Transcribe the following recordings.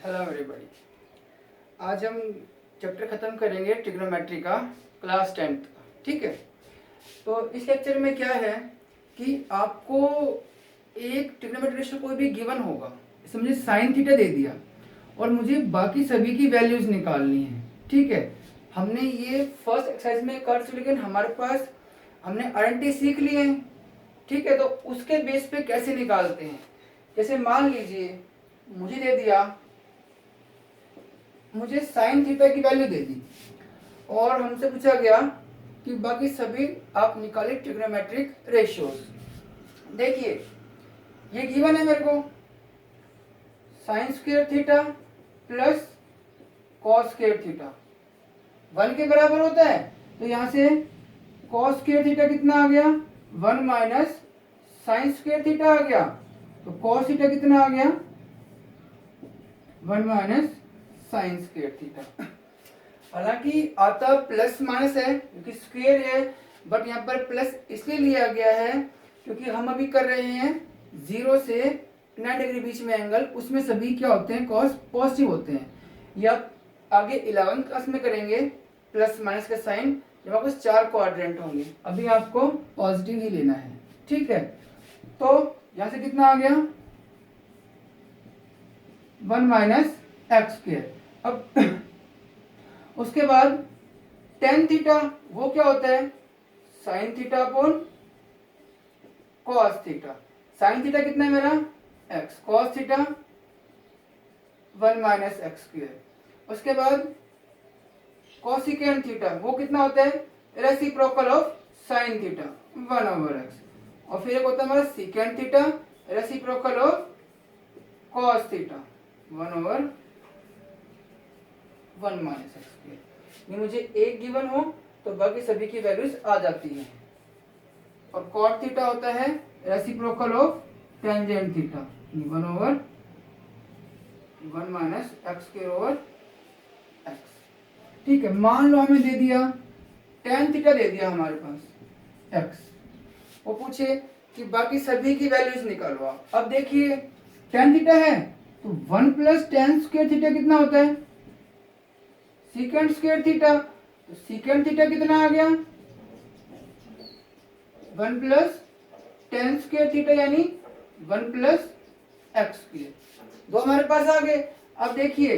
Hello everybody. आज हम chapter ख़त्म करेंगे ट्रिग्नोमेट्री का, क्लास 10th का। ठीक है, तो इस लेक्चर में क्या है कि आपको एक ट्रिग्नोमेट्री रेशियो कोई भी गिवन होगा, इसमें मुझे साइन थीटा दे दिया और मुझे बाकी सभी की वैल्यूज निकालनी है। ठीक है, हमने ये फर्स्ट एक्सरसाइज में कर चुके, लेकिन हमारे पास हमने आइडेंटिटी सीख लिए हैं। ठीक है, तो उसके बेस पे कैसे निकालते हैं। जैसे मान लीजिए मुझे दे दिया, मुझे साइन थीटा की वैल्यू दे दी और हमसे पूछा गया कि बाकी सभी आप निकालिए ट्रिग्नोमेट्रिक रेशियोज। देखिए ये गिवन है मेरे को, sign square theta plus cos square theta 1 के बराबर होता है। तो यहां से कॉस स्क्वायर थीटा कितना आ गया, 1 माइनस साइन स्क्वायर थीटा आ गया। तो कॉस थीटा कितना आ गया, 1 माइनस साइन स्क्वायर थीटा। हालांकि आता प्लस माइनस है क्योंकि स्क्वायर है, बट यहाँ पर प्लस इसलिए लिया गया है क्योंकि हम अभी कर रहे हैं 0 से 90 डिग्री बीच में एंगल, उसमें सभी क्या होते हैं, कॉस पॉजिटिव होते हैं। या आगे 11th क्लास में करेंगे प्लस माइनस का साइन, जब आपको 4 क्वाड्रेंट होंगे, अभी आपको पॉजिटिव ही लेना है। ठीक है, तो यहाँ से कितना आ गया, 1 माइनस एक्स स्क्वायर। अब उसके बाद टेन थीटा वो क्या होता है, sign theta upon cos theta. Sign theta कितना है मेरा, x, cos theta 1 minus x square. उसके बाद कोसिकेंट थीटा वो कितना होता है, reciprocal of sine theta 1 over x. और फिर एक होता है हमारा secant theta, reciprocal of cos theta 1 over 1 minus x square. ये मुझे एक गिवन हो तो बाकी सभी की वैल्यूज आ जाती हैं। और कॉट थीटा होता है reciprocal of tangent theta 1 over 1 minus x square over x. ठीक है, मान लो हमें दे दिया टेन थीटा दे दिया हमारे पास एक्स, वो पूछे कि बाकी सभी की वैल्यूज निकालो आप। अब देखिए टेन थीटा है तो 1 प्लस टेन स्क्वायर थीटा कितना होता है, सीकेंट स्क्वायर थीटा। तो सीकेंट थीटा कितना आ गया, 1 प्लस टेन स्क्वायर थीटा यानी 1 प्लस एक्स स्क्वायर। दो हमारे पास आ गए। अब देखिए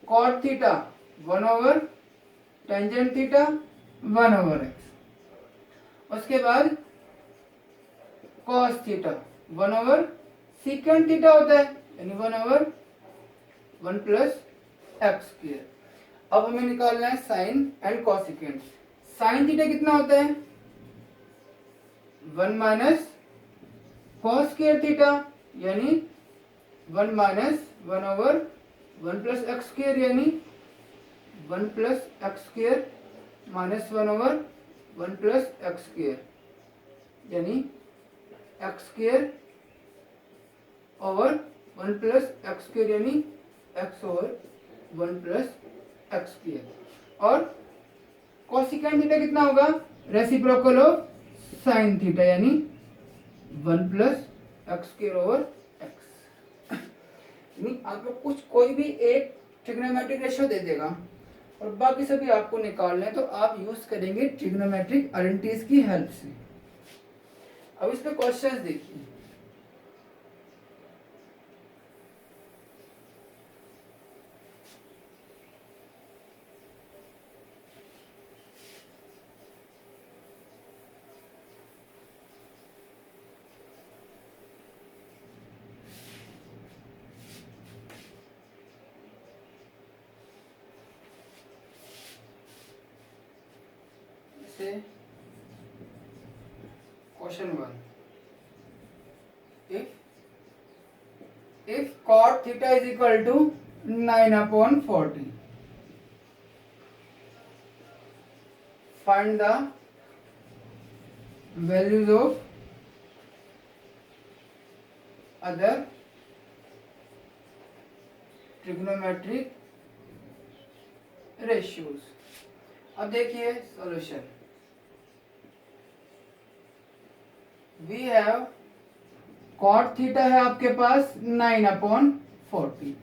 cot theta 1 over tangent theta 1 over x. उसके बाद cos theta 1 over secant theta होता है यानी 1 ओवर 1 प्लस एक्स स्क्वायर। अब हमें निकालना है sine and cosecant. Sine theta कितना होता है, 1 माइनस कॉस स्क्वायर थीटा यानी 1 minus 1 over 1 plus x square यानी 1 plus x square minus 1 over 1 plus x square यानी x square over 1 plus x square यानी x over 1 plus x square. और cosecant theta कितना होगा, रेसिप्रोकल ऑफ साइन थीटा यानी 1 plus x square over x. यानी आप लोग कुछ कोई भी एक ट्रिग्नोमेट्रिक रेशियो दे देगा और बाकी सभी आपको निकालने हैं, तो आप यूज करेंगे ट्रिग्नोमेट्रिक आइडेंटिटीज की हेल्प से। अब इस पे क्वेश्चंस देखिए। Question 1. If cot theta is equal to 9 upon 40, find the values of other trigonometric ratios. अब देखिए solution. We have cot theta है आपके पास 9 अपॉन 40।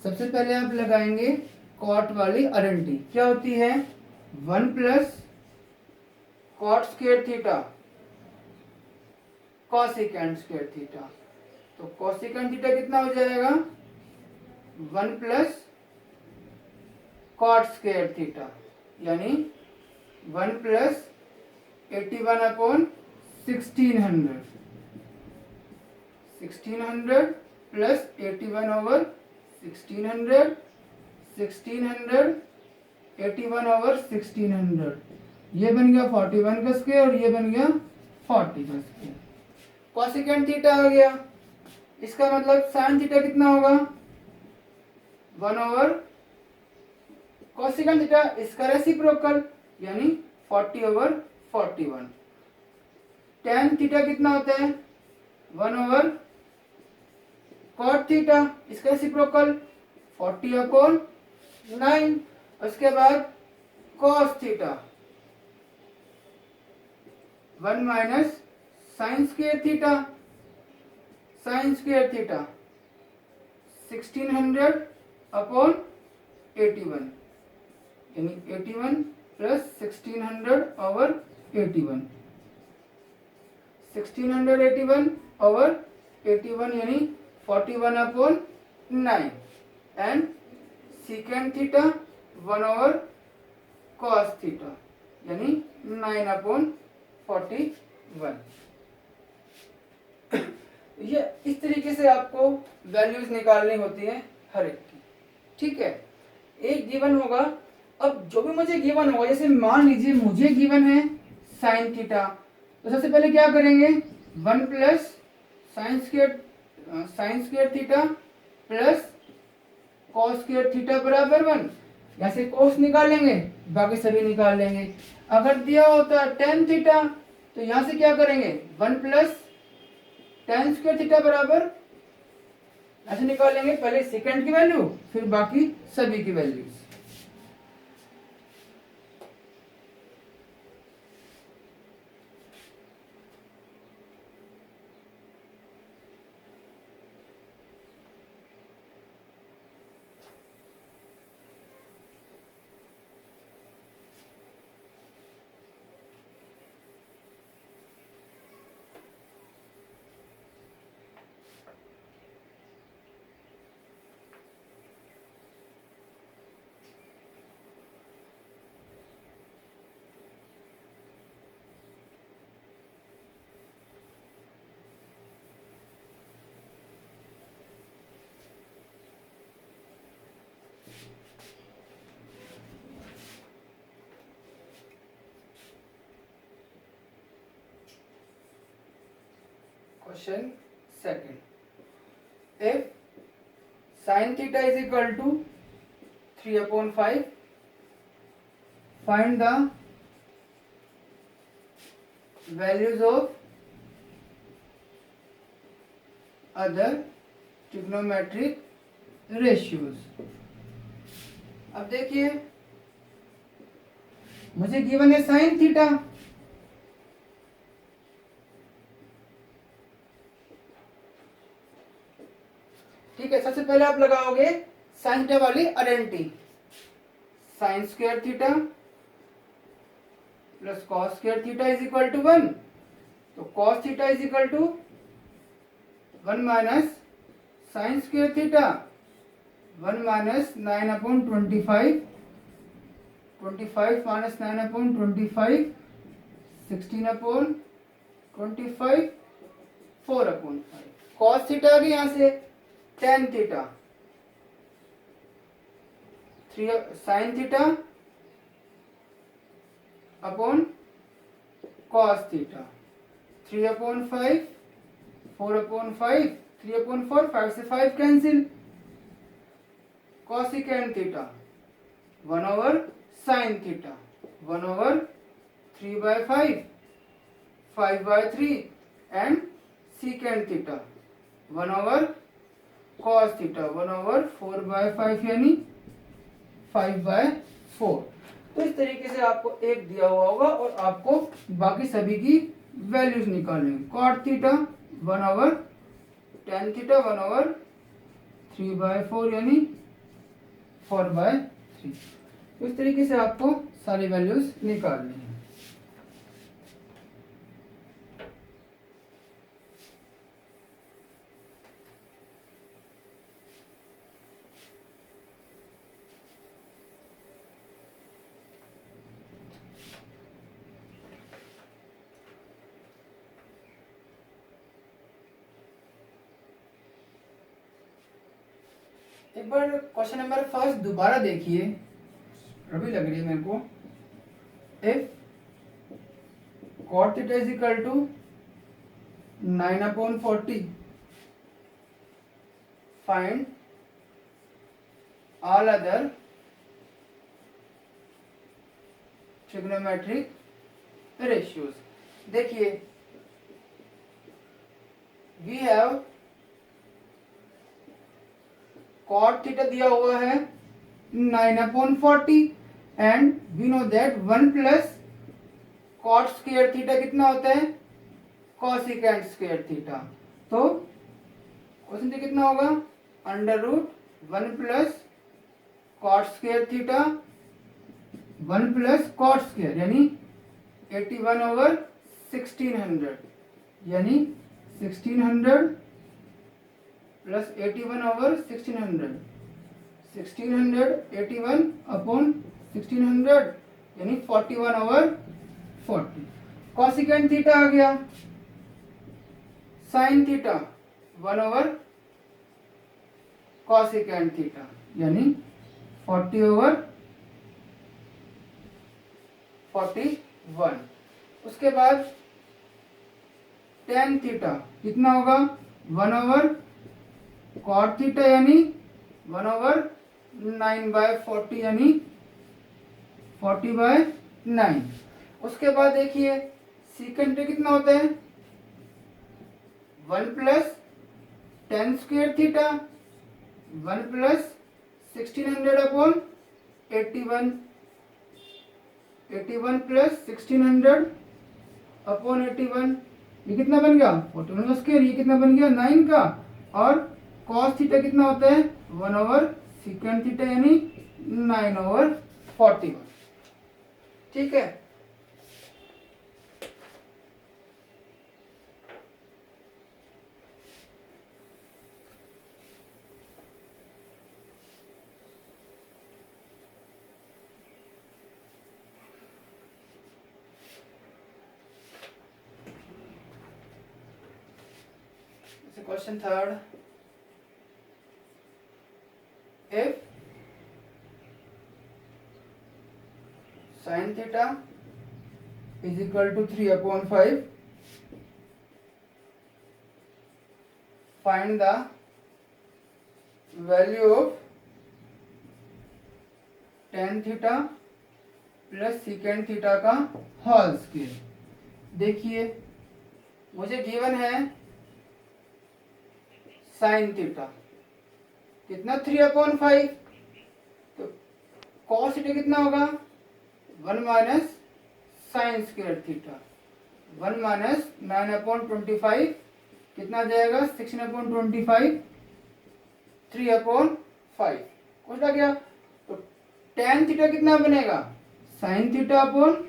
सबसे पहले आप लगाएंगे कॉट वाली आइडेंटिटी, क्या होती है 1 plus cot square theta cosecant square theta. तो कॉसेकेंट थीटा कितना हो जाएगा 1 प्लस कॉट स्क्वायर थीटा, यानी 1 plus 81 upon 1600 plus 81 over 1600 81 over 1600, ये बन गया 41 का स्क्वायर और ये बन गया 40 का स्क्वायर। कॉसेकेंट थीटा आ गया, इसका मतलब साइन थीटा कितना होगा 1 ओवर कॉसेकेंट थीटा, इसका रेसिप्रोकल यानी 40 ओवर 41। tan थीटा कितना होता है 1 ओवर कॉट थीटा, इसका रेसिप्रोकल 40 अपॉन 9। उसके बाद cos theta 1 minus sine square theta, sign square theta 1600 upon 81, यानी 81 प्लस 1600 ओवर 81, 1681 ओवर 81 यानी 41 upon 9 and second theta 1 over cos theta यानी 9 अपॉन 41। ये इस तरीके से आपको वैल्यूज निकालनी होती है हर एक की, ठीक है। एक गिवन होगा, अब जो भी मुझे गिवन होगा, जैसे मान लीजिए मुझे गिवन है साइन थीटा, तो सबसे पहले क्या करेंगे 1 plus sign square theta plus cos square theta बराबर 1, यहाँ से कॉस निकालेंगे, बाकी सभी निकाल लेंगे। अगर दिया होता है टेन थीटा तो यहाँ से क्या करेंगे 1 प्लस टेन स्क्वायर थीटा बराबर, ऐसे निकालेंगे, पहले सेकंड की वैल्यू फिर बाकी सभी की values. Question second. If sin theta is equal to 3 upon 5, find the values of other trigonometric ratios. अब देखिए मुझे गिवन है sin थीटा, ठीक है। सबसे पहले आप लगाओगे साइन थीटा वाली identity, sine square theta plus cos square theta is equal to 1, तो cos theta is equal to 1 minus sine square theta 1 minus 9 upon 25, 25 minus 9 upon 25, 16 upon 25, 4 upon 5। Cos theta आ गई यहाँ से tan theta, 3 sine theta upon cos theta, 3 upon 5, 4 upon 5, 3 upon 4, 5 से 5 cancel, cosecant theta 1 over sign theta 1 over 3/5, 5/3 and secant theta 1 over cos theta 1 over 4/5 यानी 5/4। तो इस तरीके से आपको एक दिया हुआ होगा और आपको बाकी सभी की वैल्यूज निकालनी है। Cot theta 1 over tan theta 1 over 3/4 यानी 4/3। इस तरीके से आपको सारी वैल्यूज निकालनी है। एक बार क्वेश्चन नंबर फर्स्ट दोबारा देखिए, अभी लग रही है मेरे को। If cot theta is equal to 9/40, find all other trigonometric ratios. देखिए, वी हैव cot थीटा दिया हुआ है 9/40 and we know that 1 plus cot square theta कितना होता है, cosecant स्क्वायर थीटा। तो क्वेश्चन कितना होगा, √1 plus cot square theta 1 plus cot square यानी 81/1600 यानी 1600 प्लस 81/1600, 1681/1600 यानी 41/40। कॉसिकेंट थीटा आ गया, साइन थीटा 1/कॉसिकेंट थीटा यानी 40/41। उसके बाद टेन थीटा कितना होगा, 1/cot थीटा यानी 1/9/40 यानी 40/9। उसके बाद देखिए सीकेंट कितना होता है, 1 plus ten square theta 1 plus 1600/81, 81 plus 1600/81, ये कितना बन गया 41 का स्क्वायर, ये कितना बन गया 9 का। और cos थीटा कितना होता है 1/secant थीटा यानी 9/41। ठीक है, question third, if sin theta is equal to 3/5, find the value of tan theta plus secant theta का होल स्क्वायर। देखिए मुझे गिवन है साइन थीटा कितना 3/5, तो cos थीटा कितना होगा 1 minus sine square theta, 1 minus 9/25 कितना आ जाएगा 16/25, 3/5 कुछ आ गया। तो tan थीटा कितना बनेगा sign theta upon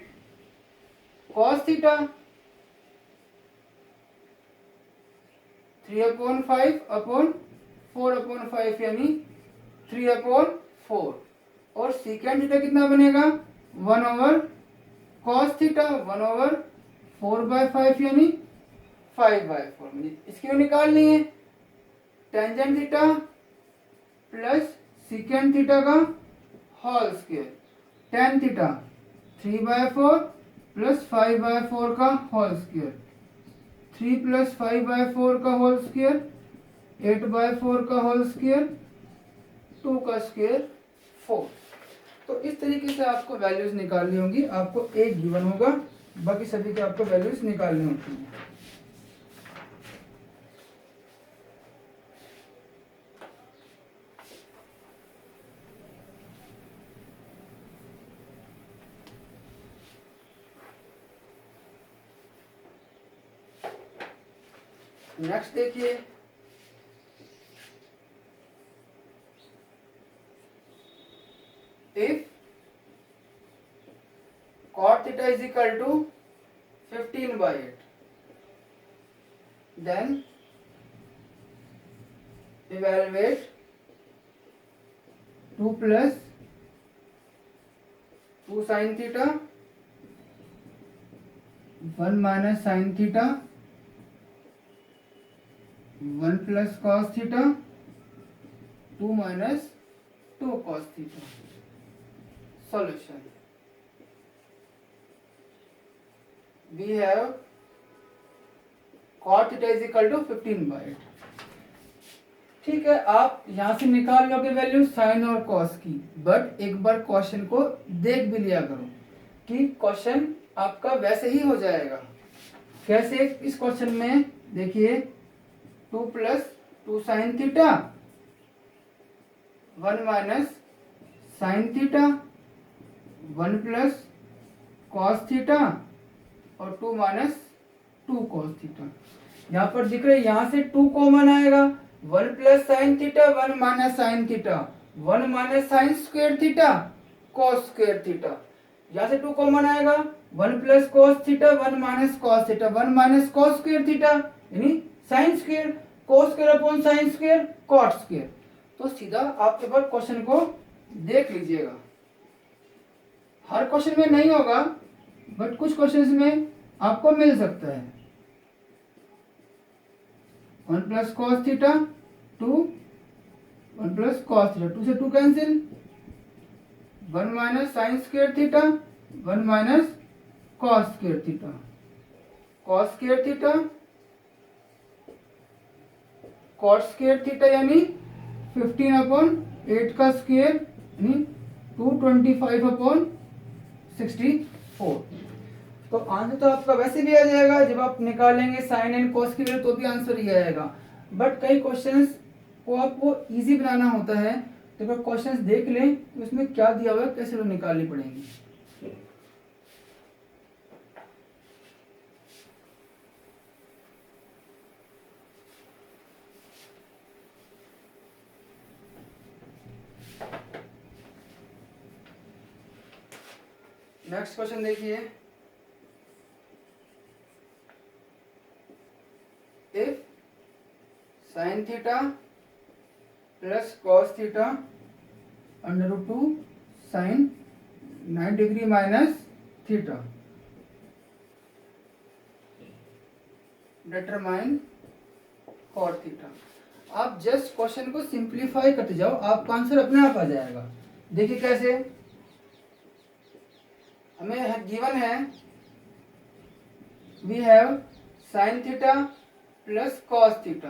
cos theta, 3/5/4/5 यानी 3/4। और सीकेंट थीटा कितना बनेगा 1/cos थीटा 1/4/5 यानी 5/4। इसकी निकालनी है tangent theta plus secant theta का whole square, tan theta 3/4 plus 5/4 का होल स्क्वायर, 3 प्लस 5/4 का होल स्क्वायर 8/4 का होल स्क्वायर, 2 का स्क्वायर 4। तो इस तरीके से आपको वैल्यूज निकालनी होंगी। आपको एक गिवन होगा, बाकी सभी के आपको वैल्यूज निकालनी होती हैं। नेक्स्ट देखिए, equal to 15/8, then evaluate 2 plus 2 sine theta 1 minus sine theta 1 plus cos theta 2 minus 2 cos theta. Solution, we have cot theta is equal to 15/8। ठीक है, आप यहां से निकाल लोगे वैल्यू साइन और कॉस की, बट एक बार क्वेश्चन को देख भी लिया करो कि क्वेश्चन आपका वैसे ही हो जाएगा। कैसे? इस क्वेश्चन में देखिए 2 plus 2 sine theta 1 minus sine theta 1 plus cos theta और 2 माइनस 2 कॉस थीटा। यहाँ पर दिख रहा है, यहाँ से 2 कॉमन आएगा, 1 plus sine theta 1 minus sine theta 1 minus sine square theta cos square theta. यहाँ से 2 कॉमन आएगा, 1 plus cos theta 1 minus cos theta 1 minus cos square theta, यानी sine square, cos square upon sine square cot square. तो सीधा आप एक बार question को देख लीजिएगा। हर क्वेश्चन में नहीं होगा, बट कुछ क्वेश्चंस में आपको मिल सकता है। 1 plus cos theta 2 1 plus cos theta 2 से 2 cancel 1 minus sine square theta 1 minus cos square theta cos square theta cot square theta यानी 15/8 का स्क्वायर यानी 225/64। तो आंसर तो आपका वैसे भी आ जाएगा, जब आप निकालेंगे साइन एंड कॉस की वैल्यू तो भी आंसर ही आएगा। बट कई क्वेश्चंस को आपको इजी बनाना होता है, तो अगर क्वेश्चंस देख लें तो उसमें क्या दिया हुआ है, कैसे लोग निकालनी पड़ेंगी। नेक्स्ट क्वेश्चन देखिए, if sine theta plus cos theta √2 sine 9 degree minus theta determine cot theta. आप जस्ट क्वेश्चन को सिंप्लीफाई करते जाओ, आपका आंसर अपने आप आ जाएगा। देखिए कैसे, हमें गिवन है we have sine theta plus cos theta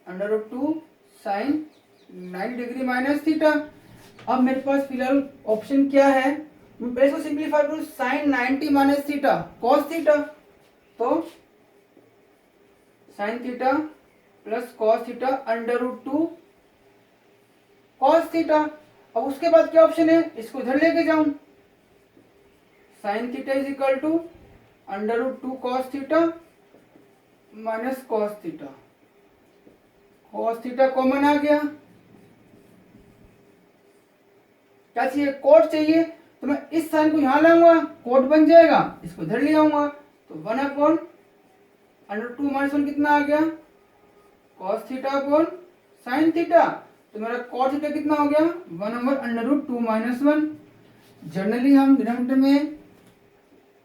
√2 sine 9 degree minus theta. अब मेरे पास फिलहाल ऑप्शन क्या है, मैं पहले इसको सिंप्लीफाई करूं, sine 90 minus theta cos theta, तो sine theta plus cos theta √2 cos theta. अब उसके बाद क्या ऑप्शन है, इसको इधर लेके जाऊं, sine theta is equal to √2 cos theta minus cos theta. Cos theta common आ गया, क्या चाहिए, कोट चाहिए, तो मैं इस साइन को यहां लाऊंगा, कोट बन जाएगा, इसको इधर ले आऊंगा, तो 1/√2 माइनस 1 कितना आ गया, cos theta upon sine theta. तो मेरा कॉट थीटा कितना हो गया, 1/√2 माइनस 1। जनरली हम डिनोमिनेटर में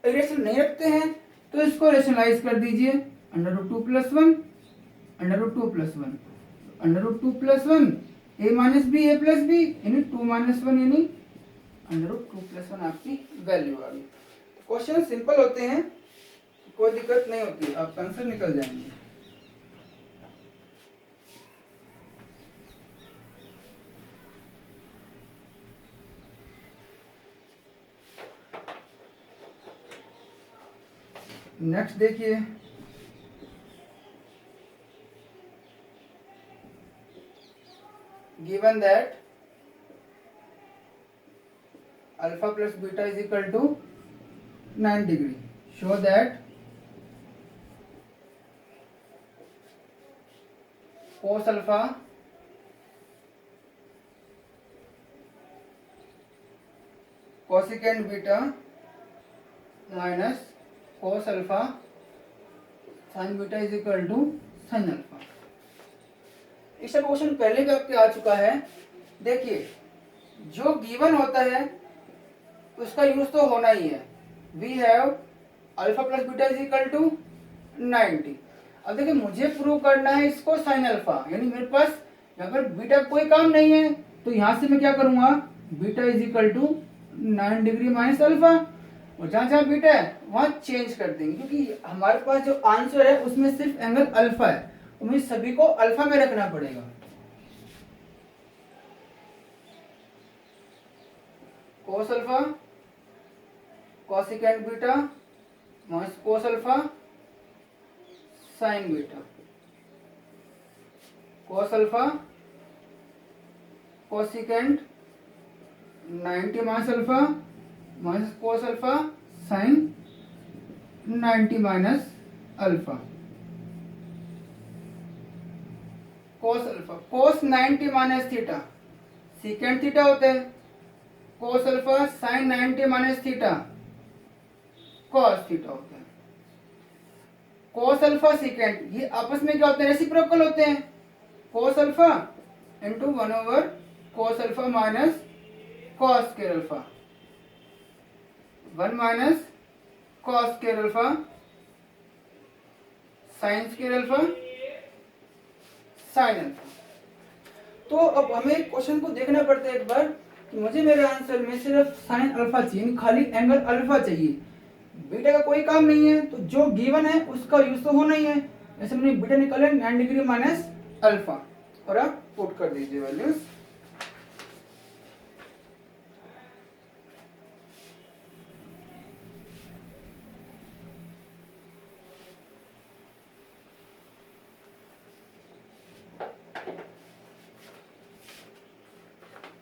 रेशनल नहीं रखते हैं, तो इसको रेशनलाइज कर दीजिए, √2 plus 1 √2 plus 1 √2 plus 1 a minus b a plus b यानी 2 माइनस 1 यानी √2 प्लस 1 आपकी वैल्यू आ गई। क्वेश्चन सिंपल होते हैं, कोई दिक्कत नहीं होती, आपका आंसर निकल जाएंगे। नेक्स्ट देखिए, given that alpha plus beta is equal to 9 degree, show that cos alpha cosecant beta minus cos alpha sine beta is equal to sine alpha. इसका क्वेश्चन पहले भी आपके आ चुका है। देखिए जो गिवन होता है उसका यूज तो होना ही है। We have alpha plus beta is equal to 90। अब देखिए मुझे प्रूव करना है इसको साइन अल्फा, यानी मेरे पास यहाँ पर बीटा कोई काम नहीं है, तो यहाँ से मैं क्या करूंगा, beta is equal to 9 degree minus alpha, और जहाँ जहाँ बीटा है वहाँ चेंज कर देंगे, क्योंकि हमारे पास जो आंसर है उसमें सिर्फ एंगल अल्फा है, तो मुझे सभी को अल्फा में रखना पड़ेगा। Cos alpha cosecant beta minus cos alpha sine beta, cos alpha cosecant 90 minus alpha minus cos alpha sign 90 minus alpha, cos alpha cos 90 minus theta secant theta होता है, कोस alpha sign 90 minus theta cos theta होता है। Cos alpha secant ये आपस में क्या होते हैं, रेसिप्रोकल होते हैं। Cos alpha into 1 over cos alpha minus cos square alpha, 1 minus cos square alpha sine square alpha sine alpha. तो अब हमें क्वेश्चन को देखना पड़ता है एक बार कि मुझे मेरे आंसर में सिर्फ साइन अल्फा चाहिए, खाली एंगल अल्फा चाहिए, बीटा का कोई काम नहीं है, तो जो गिवन है उसका यूज तो होना ही है। जैसे मैंने बीटा निकाला 9 डिग्री माइनस अल्फा, और आप पुट कर दीजिए values.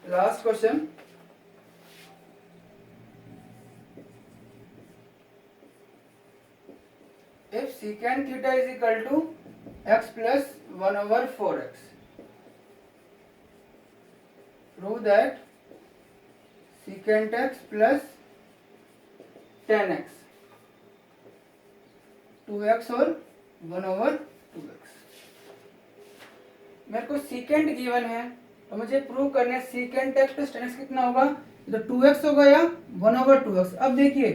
Last question, if secant theta is equal to x plus 1 over 4x, prove that secant x plus 10x 2x और 1 over 2x। मेरे को secant गिवन है तो मुझे प्रूव करना है secant x plus 10x कितना होगा, तो 2x होगा या 1 over 2x। अब देखिए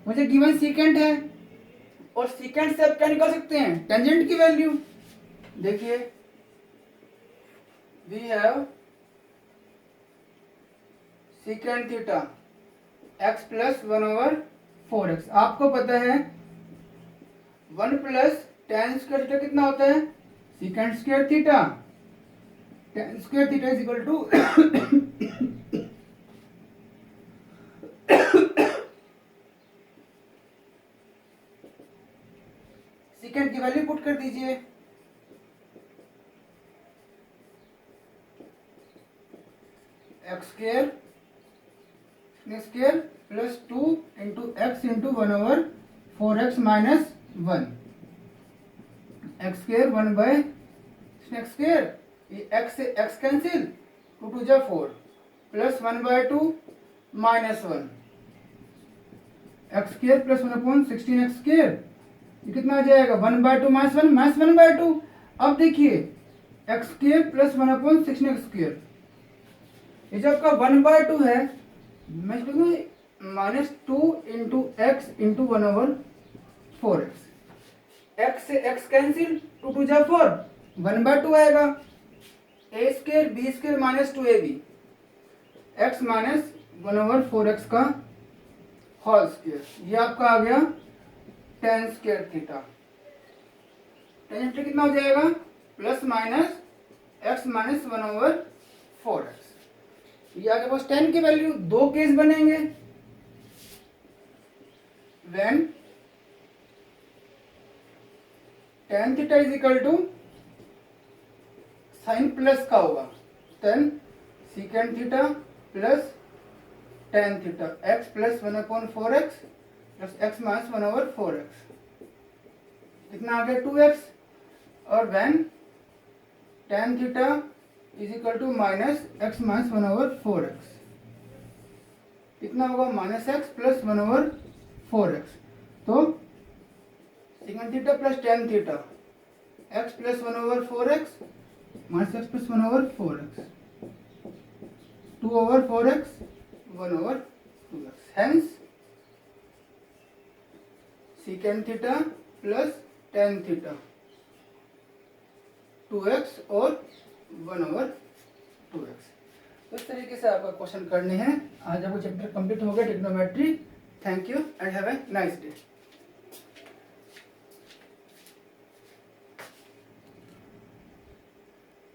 मुझे गिवन secant है और सीकेंट से आप क्या निकाल सकते हैं, टेंजेंट की वैल्यू। देखिए we have secant theta x plus 1 over 4x। आपको पता है 1 प्लस टेन स्क्वायर थीटा कितना होता है, secant square theta, tan square theta is equal to secant की वैल्यू पुट कर दीजिए, x square plus 2 into x into 1 over 4x minus 1, x square 1 by x square, ये एक्स से x cancel, 2 2 जा 4 plus 1 by 2 minus 1, x square plus 1 upon 16 x square, ये कितना आ जाएगा 1 by 2 minus 1 minus 1 by 2। अब देखिए x square plus 1 upon 16 x square, ये जो आपका 1 बाय 2 है मैं लिखूंगा minus 2 into x into 1 over 4x, x से एक्स कैंसिल, 2 2 जा 4, 1 बाय 2 आएगा, a square b square minus 2ab, x minus 1 over 4x का होल स्क्वायर, ये आपका आ गया tan square theta. Tan theta कितना हो जाएगा, plus minus x minus 1 over 4x। ये आगे पास टेन की वैल्यू, दो केस बनेंगे, when tan theta is equal to sign plus का होगा, tan secant theta plus tan theta, x plus 1 upon 4x plus x minus 1 over 4x, कितना आ गया 2x, और when tan theta is equal to minus x minus 1 over 4x, कितना होगा minus x plus 1 over 4x। तो second theta plus tan theta x plus 1/4x minus x plus 1/4x 2/4x 1/2x hence second theta plus tan theta 2x और 1/2x। इस तरीके से आपका question करने हैं। आज आपका चैप्टर कंप्लीट हो गया trigonometry. Thank you and have a nice day.